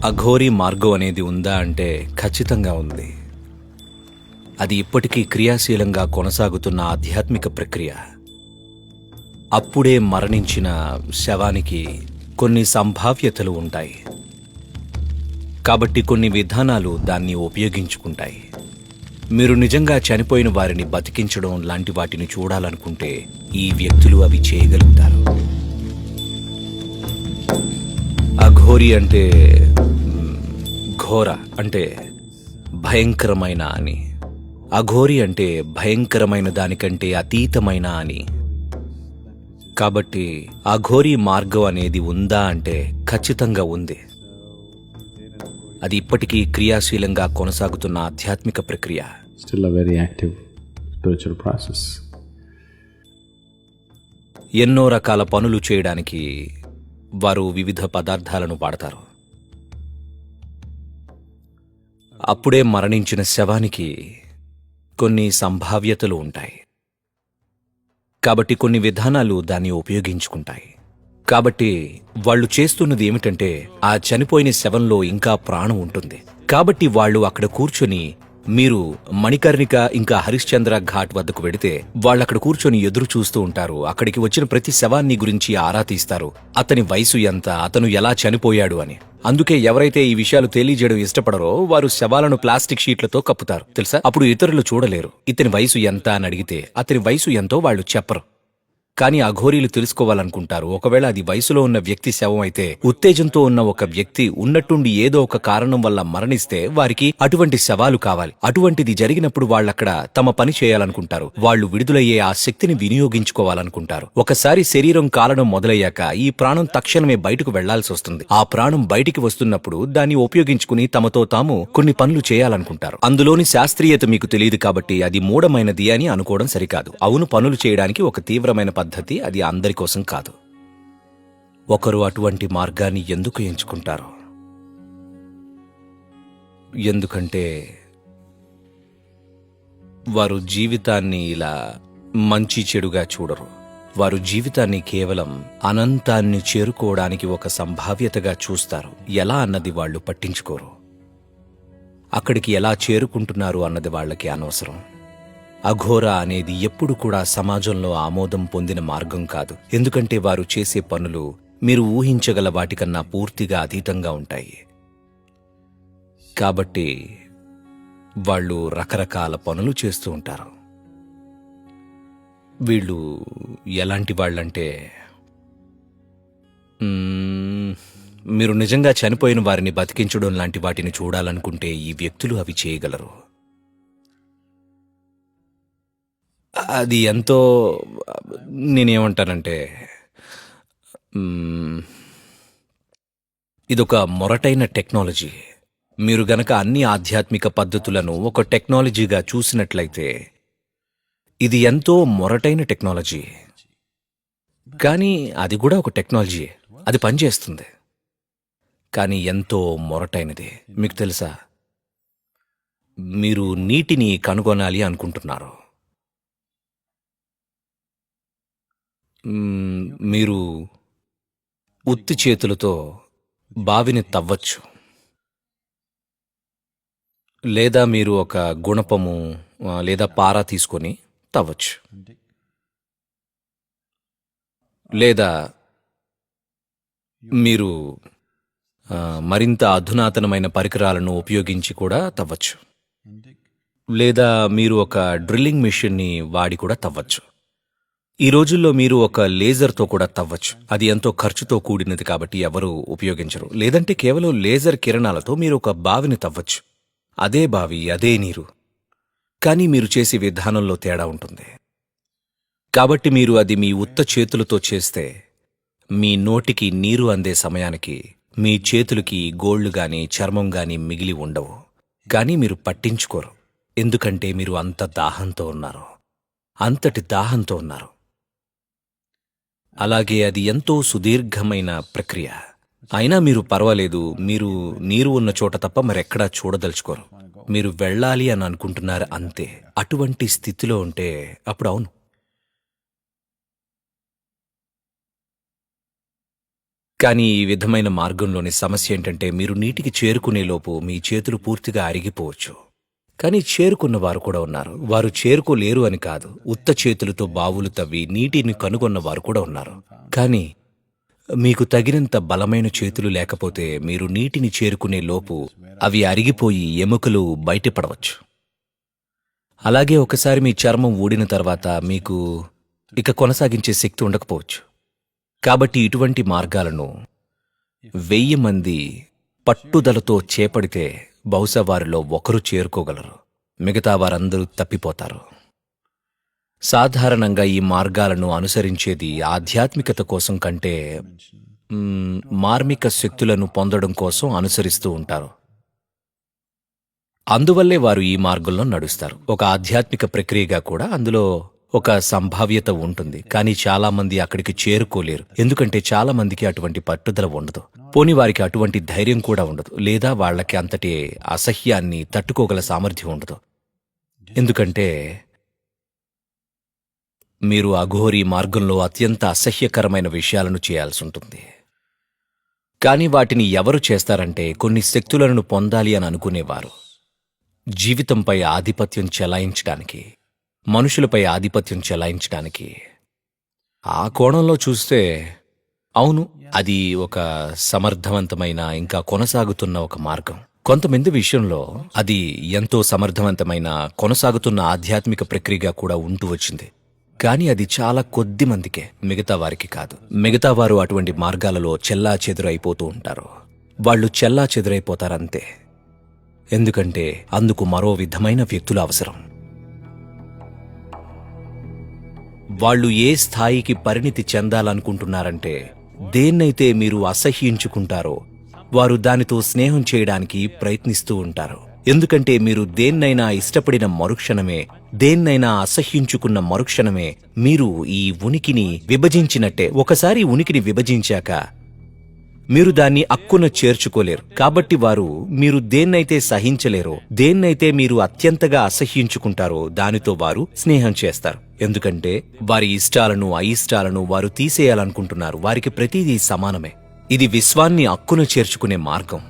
అఘోరీ మార్గం అనేది ఉందా అంటే ఖచ్చితంగా ఉంది. అది ఇప్పటికీ క్రియాశీలంగా కొనసాగుతున్న ఆధ్యాత్మిక ప్రక్రియ. అప్పుడే మరణించిన శవానికి కొన్ని సంభావ్యతలు ఉంటాయి, కాబట్టి కొన్ని విధానాలు దాన్ని ఉపయోగించుకుంటాయి. మీరు నిజంగా చనిపోయిన వారిని బతికించడం లాంటి వాటిని చూడాలనుకుంటే ఈ వ్యక్తులు అవి చేయగలుగుతారు. అఘోరి అంటే ఘోర అంటే భయంకరమైన అని, అఘోరి అంటే భయంకరమైన దానికంటే అతీతమైన అని. కాబట్టి అఘోరీ మార్గం అనేది ఉందా అంటే ఖచ్చితంగా ఉంది. అది ఇప్పటికీ క్రియాశీలంగా కొనసాగుతున్న ఆధ్యాత్మిక ప్రక్రియ. Still a very active spiritual process. ఎన్నో రకాల పనులు చేయడానికి వారు వివిధ పదార్థాలను వాడతారు. అప్పుడే మరణించిన శవానికి కొన్ని సంభావ్యతలు ఉంటాయి, కాబట్టి కొన్ని విధానాలు దాన్ని ఉపయోగించుకుంటాయి. కాబట్టి వాళ్ళు చేస్తున్నది ఏమిటంటే, ఆ చనిపోయిన శవంలో ఇంకా ప్రాణం ఉంటుంది. కాబట్టి వాళ్ళు అక్కడ కూర్చొని, మీరు మణికర్ణిక ఇంకా హరిశ్చంద్ర ఘాట్ వద్దకు వెడితే వాళ్ళక్కడ కూర్చొని ఎదురు చూస్తూ ఉంటారు. అక్కడికి వచ్చిన ప్రతి శవాన్ని గురించి ఆరా తీస్తారు. అతని వయసు ఎంత, అతను ఎలా చనిపోయాడు అని. అందుకే ఎవరైతే ఈ విషయాలు తెలియజేయడం ఇష్టపడరో వారు శవాలను ప్లాస్టిక్ షీట్లతో కప్పుతారు, తెలుసా? అప్పుడు ఇతరులు చూడలేరు. ఇతని వయసు ఎంత అని అడిగితే అతని వయసు ఎంతో వాళ్ళు చెప్పరు. కానీ అఘోరీలు తెలుసుకోవాలనుకుంటారు. ఒకవేళ అది వయసులో ఉన్న వ్యక్తి శవం అయితే, ఉత్తేజంతో ఉన్న ఒక వ్యక్తి ఉన్నట్టుండి ఏదో ఒక కారణం వల్ల మరణిస్తే వారికి అటువంటి శవాలు కావాలి. అటువంటిది జరిగినప్పుడు వాళ్ళక్కడ తమ పని చేయాలనుకుంటారు. వాళ్ళు విడుదలయ్యే ఆ శక్తిని వినియోగించుకోవాలనుకుంటారు. ఒకసారి శరీరం కాలడం మొదలయ్యాక ఈ ప్రాణం తక్షణమే బయటకు వెళ్లాల్సి వస్తుంది. ఆ ప్రాణం బయటికి వస్తున్నప్పుడు దాన్ని ఉపయోగించుకుని తమతో తాము కొన్ని పనులు చేయాలనుకుంటారు. అందులోని శాస్త్రీయత మీకు తెలియదు కాబట్టి అది మూఢమైనది అని అనుకోవడం సరికాదు. అవును, పనులు చేయడానికి ఒక తీవ్రమైన పద్ధతి, అది అందరి కోసం కాదు. ఒకరు అటువంటి మార్గాన్ని ఎందుకు ఎంచుకుంటారు? ఎందుకంటే వారు జీవితాన్ని ఇలా మంచి చెడుగా చూడరు. వారు జీవితాన్ని కేవలం అనంతాన్ని చేరుకోవడానికి ఒక సంభావ్యతగా చూస్తారు. ఎలా అన్నది వాళ్ళు పట్టించుకోరు. అక్కడికి ఎలా చేరుకుంటున్నారు అన్నది వాళ్ళకి అనవసరం. అఘోర అనేది ఎప్పుడు కూడా సమాజంలో ఆమోదం పొందిన మార్గం కాదు. ఎందుకంటే వారు చేసే పనులు మీరు ఊహించగల వాటికన్నా పూర్తిగా అతీతంగా ఉంటాయి. కాబట్టి వాళ్ళు రకరకాల పనులు చేస్తూ ఉంటారు. వీళ్ళు ఎలాంటి వాళ్ళంటే, మీరు నిజంగా చనిపోయిన వారిని బతికించడం లాంటి వాటిని చూడాలనుకుంటే ఈ వ్యక్తులు అవి చేయగలరు. అది ఎంతో, నేనేమంటానంటే, ఇదొక మొరటైన టెక్నాలజీ. మీరు గనక అన్ని ఆధ్యాత్మిక పద్ధతులను ఒక టెక్నాలజీగా చూసినట్లయితే ఇది ఎంతో మొరటైన టెక్నాలజీ. కానీ అది కూడా ఒక టెక్నాలజీ, అది పనిచేస్తుంది. కానీ ఎంతో మొరటైనది. మీకు తెలుసా, మీరు నీటిని కనుగొనాలి అనుకుంటున్నారు. మీరు ఉత్తి చేతులతో బావిని తవ్వచ్చు, లేదా మీరు ఒక గుణపము లేదా పార తీసుకొని తవ్వచ్చు, లేదా మీరు మరింత అధునాతనమైన పరికరాలను ఉపయోగించి కూడా తవ్వచ్చు, లేదా మీరు ఒక డ్రిల్లింగ్ మెషిన్ని వాడి కూడా తవ్వచ్చు. ఈ రోజుల్లో మీరు ఒక లేజర్తో కూడా తవ్వచ్చు. అది ఎంతో ఖర్చుతో కూడినది కాబట్టి ఎవరూ ఉపయోగించరు. లేదంటే కేవలం లేజర్ కిరణాలతో మీరు ఒక బావిని తవ్వచ్చు. అదే బావి, అదే నీరు, కానీ మీరు చేసే విధానంలో తేడా ఉంటుంది. కాబట్టి మీరు అది మీ ఉత్త చేతులతో చేస్తే మీ నోటికి నీరు అందే సమయానికి మీ చేతులకి గోళ్లు గాని చర్మం గాని మిగిలి ఉండవు. కానీ మీరు పట్టించుకోరు, ఎందుకంటే మీరు అంత దాహంతో ఉన్నారు, అంతటి దాహంతో ఉన్నారు. అలాగే అది ఎంతో సుదీర్ఘమైన ప్రక్రియ. అయినా మీరు పర్వాలేదు, మీరు నీరు ఉన్న చోట తప్ప మరెక్కడా చూడదలుచుకోరు. మీరు వెళ్ళాలి అని అనుకుంటున్నారు అంతే. అటువంటి స్థితిలో ఉంటే అప్పుడు అవును, కానీ ఈ విధమైన మార్గంలోని సమస్య ఏంటంటే మీరు నీటికి చేరుకునేలోపు మీ చేతులు పూర్తిగా అరిగిపోవచ్చు. కానీ చేరుకున్నవారు కూడా ఉన్నారు. వారు చేరుకోలేరు అని కాదు, ఉత్త చేతులతో బావులు తవ్వి నీటిని కనుగొన్నవారు కూడా ఉన్నారు. కానీ మీకు తగినంత బలమైన చేతులు లేకపోతే మీరు నీటిని చేరుకునే లోపు అవి అరిగిపోయి ఎముకలు బయటపడవచ్చు. అలాగే ఒకసారి మీ చర్మం ఊడిన తర్వాత మీకు ఇక కొనసాగించే శక్తి ఉండకపోవచ్చు. కాబట్టి ఇటువంటి మార్గాలను 1000 మంది పట్టుదలతో చేపడితే బహుశా వారిలో ఒకరు చేరుకోగలరు, మిగతా వారందరూ తప్పిపోతారు. సాధారణంగా ఈ మార్గాలను అనుసరించేది ఆధ్యాత్మికత కోసం కంటే మార్మిక శక్తులను పొందడం కోసం అనుసరిస్తూ ఉంటారు. అందువల్లే వారు ఈ మార్గంలో నడుస్తారు. ఒక ఆధ్యాత్మిక ప్రక్రియగా కూడా అందులో ఒక సంభావ్యత ఉంటుంది. కానీ చాలా మంది అక్కడికి చేరుకోలేరు, ఎందుకంటే చాలా మందికి అటువంటి పట్టుదల ఉండదు. పోని వారికి అటువంటి ధైర్యం కూడా ఉండదు, లేదా వాళ్ళకి అంతటి అసహ్యాన్ని తట్టుకోగల సామర్థ్యం ఉండదు. ఎందుకంటే మీరు అఘోరీ మార్గంలో అత్యంత అసహ్యకరమైన విషయాలను చేయాల్సి ఉంటుంది. కానీ వాటిని ఎవరు చేస్తారంటే కొన్ని శక్తులను పొందాలి అని అనుకునేవారు, జీవితంపై ఆధిపత్యం చెలాయించడానికి, మనుషులపై ఆధిపత్యం చెలాయించడానికి. ఆ కోణంలో చూస్తే అవును, అది ఒక సమర్థవంతమైన ఇంకా కొనసాగుతున్న ఒక మార్గం. కొంతమంది విషయంలో అది ఎంతో సమర్థవంతమైన కొనసాగుతున్న ఆధ్యాత్మిక ప్రక్రియగా కూడా ఉంటూ వచ్చింది. కానీ అది చాలా కొద్ది మందికే, మిగతా వారికి కాదు. మిగతా వారు అటువంటి మార్గాలలో చెల్లా చెదురైపోతూ ఉంటారు. వాళ్ళు చెల్లా చెదురైపోతారంతే. ఎందుకంటే అందుకు మరో విధమైన వ్యక్తులు అవసరం. వాళ్ళు ఏ స్థాయికి పరిణితి చెందాలనుకుంటున్నారంటే దేన్నైతే మీరు అసహ్యించుకుంటారో వారు దానితో స్నేహం చేయడానికి ప్రయత్నిస్తూ ఉంటారు. ఎందుకంటే మీరు దేన్నైనా ఇష్టపడిన మరుక్షణమే, దేన్నైనా అసహ్యించుకున్న మరుక్షణమే మీరు ఈ ఉనికిని విభజించినట్టే. ఒకసారి ఉనికిని విభజించాక మీరు దాన్ని అక్కున చేర్చుకోలేరు. కాబట్టి వారు మీరు దేన్నైతే సహించలేరో, దేన్నైతే మీరు అత్యంతగా అసహ్యించుకుంటారో దానితో వారు స్నేహం చేస్తారు. ఎందుకంటే వారి ఇష్టాలను అయిష్టాలను వారు తీసేయాలనుకుంటున్నారు. వారికి ప్రతిదీ సమానమే. ఇది విశ్వాన్ని అక్కున చేర్చుకునే మార్గం.